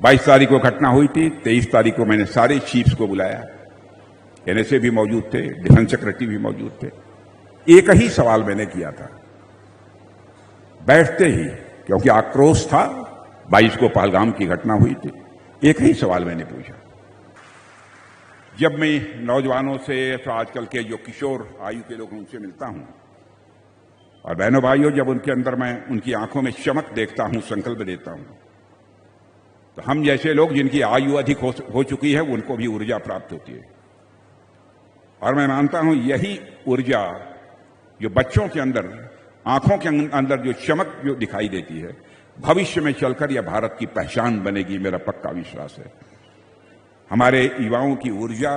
22 तारीख को घटना हुई थी। 23 तारीख को मैंने सारे चीफ्स को बुलाया, एनएसए भी मौजूद थे, डिफेंस सेक्रेटरी भी मौजूद थे। एक ही सवाल मैंने किया था बैठते ही, क्योंकि आक्रोश था, 22 को पहलगाम की घटना हुई थी। एक ही सवाल मैंने पूछा। जब मैं नौजवानों से, तो आजकल के जो किशोर आयु के लोग उनसे मिलता हूं, और बहनों भाइयों, जब उनके अंदर मैं उनकी आंखों में चमक देखता हूं, संकल्प देता हूं, तो हम जैसे लोग जिनकी आयु अधिक हो चुकी है, उनको भी ऊर्जा प्राप्त होती है। और मैं मानता हूं यही ऊर्जा जो बच्चों के अंदर, आंखों के अंदर जो चमक जो दिखाई देती है, भविष्य में चलकर यह भारत की पहचान बनेगी, मेरा पक्का विश्वास है। हमारे युवाओं की ऊर्जा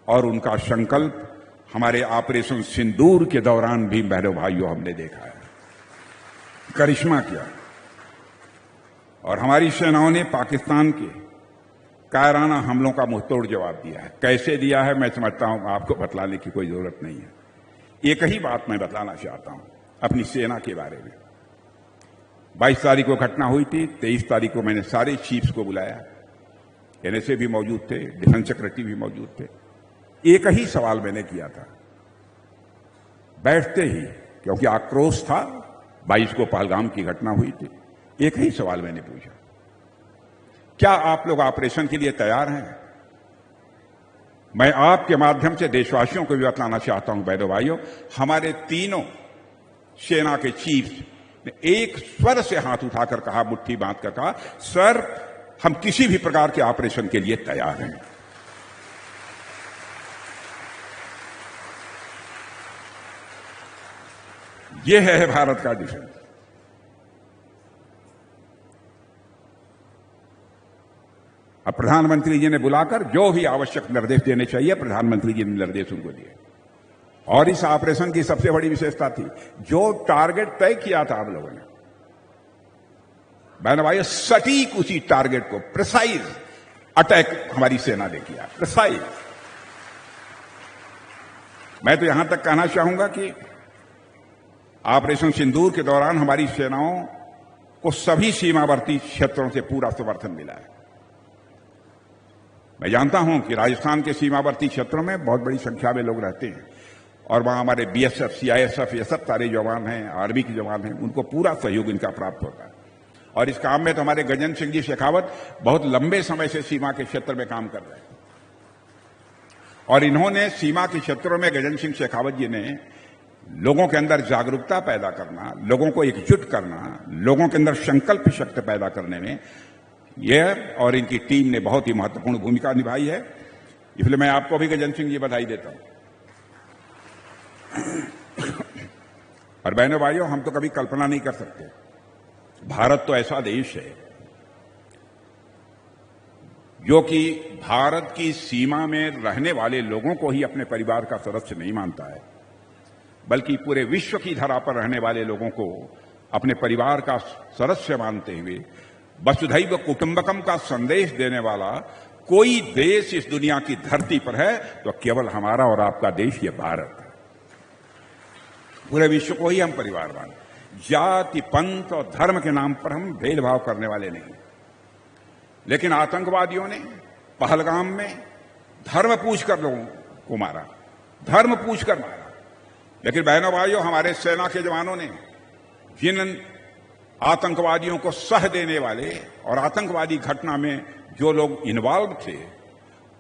और उनका संकल्प हमारे ऑपरेशन सिंदूर के दौरान भी, बहनों भाइयों, हमने देखा है, करिश्मा किया। और हमारी सेनाओं ने पाकिस्तान के कायराना हमलों का मुंहतोड़ जवाब दिया है। कैसे दिया है मैं समझता हूं आपको बतलाने की कोई जरूरत नहीं है। एक ही बात मैं बतलाना चाहता हूं अपनी सेना के बारे में। 22 तारीख को घटना हुई थी। 23 तारीख को मैंने सारे चीफ्स को बुलाया, एनएसए भी मौजूद थे, डिफेंस सेक्रेटरी भी मौजूद थे। एक ही सवाल मैंने किया था बैठते ही, क्योंकि आक्रोश था, 22 को पहलगाम की घटना हुई थी। एक ही सवाल मैंने पूछा, क्या आप लोग ऑपरेशन के लिए तैयार हैं? मैं आपके माध्यम से देशवासियों को भी बतलाना चाहता हूं, बहनों भाइयों, हमारे तीनों सेना के चीफ्स ने एक स्वर से हाथ उठाकर कहा, मुट्ठी बांधकर कहा, सर, हम किसी भी प्रकार के ऑपरेशन के लिए तैयार हैं। यह है भारत का डिफेंस। अब प्रधानमंत्री जी ने बुलाकर जो भी आवश्यक निर्देश देने चाहिए, प्रधानमंत्री जी ने निर्देश उनको दिए। और इस ऑपरेशन की सबसे बड़ी विशेषता थी, जो टारगेट तय किया था हम लोगों ने, बहनों भाइयों, सटीक उसी टारगेट को, प्रिसाइज अटैक हमारी सेना ने किया, प्रिसाइज। मैं तो यहां तक कहना चाहूंगा कि ऑपरेशन सिंदूर के दौरान हमारी सेनाओं को सभी सीमावर्ती क्षेत्रों से पूरा समर्थन मिला है। मैं जानता हूं कि राजस्थान के सीमावर्ती क्षेत्रों में बहुत बड़ी संख्या में लोग रहते हैं, और वहां हमारे बीएसएफ, सीआईएसएफ, ये सब सारे जवान हैं, आर्मी के जवान हैं, उनको पूरा सहयोग इनका प्राप्त होता है। और इस काम में तो हमारे गजेंद्र सिंह जी शेखावत बहुत लंबे समय से सीमा के क्षेत्र में काम कर रहे हैं, और इन्होंने सीमा के क्षेत्रों में, गजेंद्र सिंह शेखावत जी ने लोगों के अंदर जागरूकता पैदा करना, लोगों को एकजुट करना, लोगों के अंदर संकल्प शक्ति पैदा करने में यह और इनकी टीम ने बहुत ही महत्वपूर्ण भूमिका निभाई है। इसलिए मैं आपको भी गजेंद्र सिंह जी बधाई देता हूं। और बहनों भाइयों, हम तो कभी कल्पना नहीं कर सकते, भारत तो ऐसा देश है जो कि भारत की सीमा में रहने वाले लोगों को ही अपने परिवार का सदस्य नहीं मानता है, बल्कि पूरे विश्व की धरा पर रहने वाले लोगों को अपने परिवार का सदस्य मानते हुए वसुधैव कुटुंबकम का संदेश देने वाला कोई देश इस दुनिया की धरती पर है तो केवल हमारा और आपका देश, ये भारत है। पूरे विश्व को ही हम परिवार मानते। जाति, पंथ और धर्म के नाम पर हम भेदभाव करने वाले नहीं। लेकिन आतंकवादियों ने पहलगाम में धर्म पूछकर लोगों को मारा, धर्म पूछकर मारा। लेकिन बहनों भाइयों, हमारे सेना के जवानों ने जिन आतंकवादियों को सह देने वाले और आतंकवादी घटना में जो लोग इन्वॉल्व थे,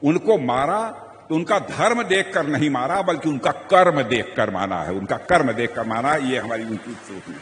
उनको मारा तो उनका धर्म देखकर नहीं मारा, बल्कि उनका कर्म देखकर माना है। उनका कर्म देखकर माना, ये हमारी उनकी सोच है।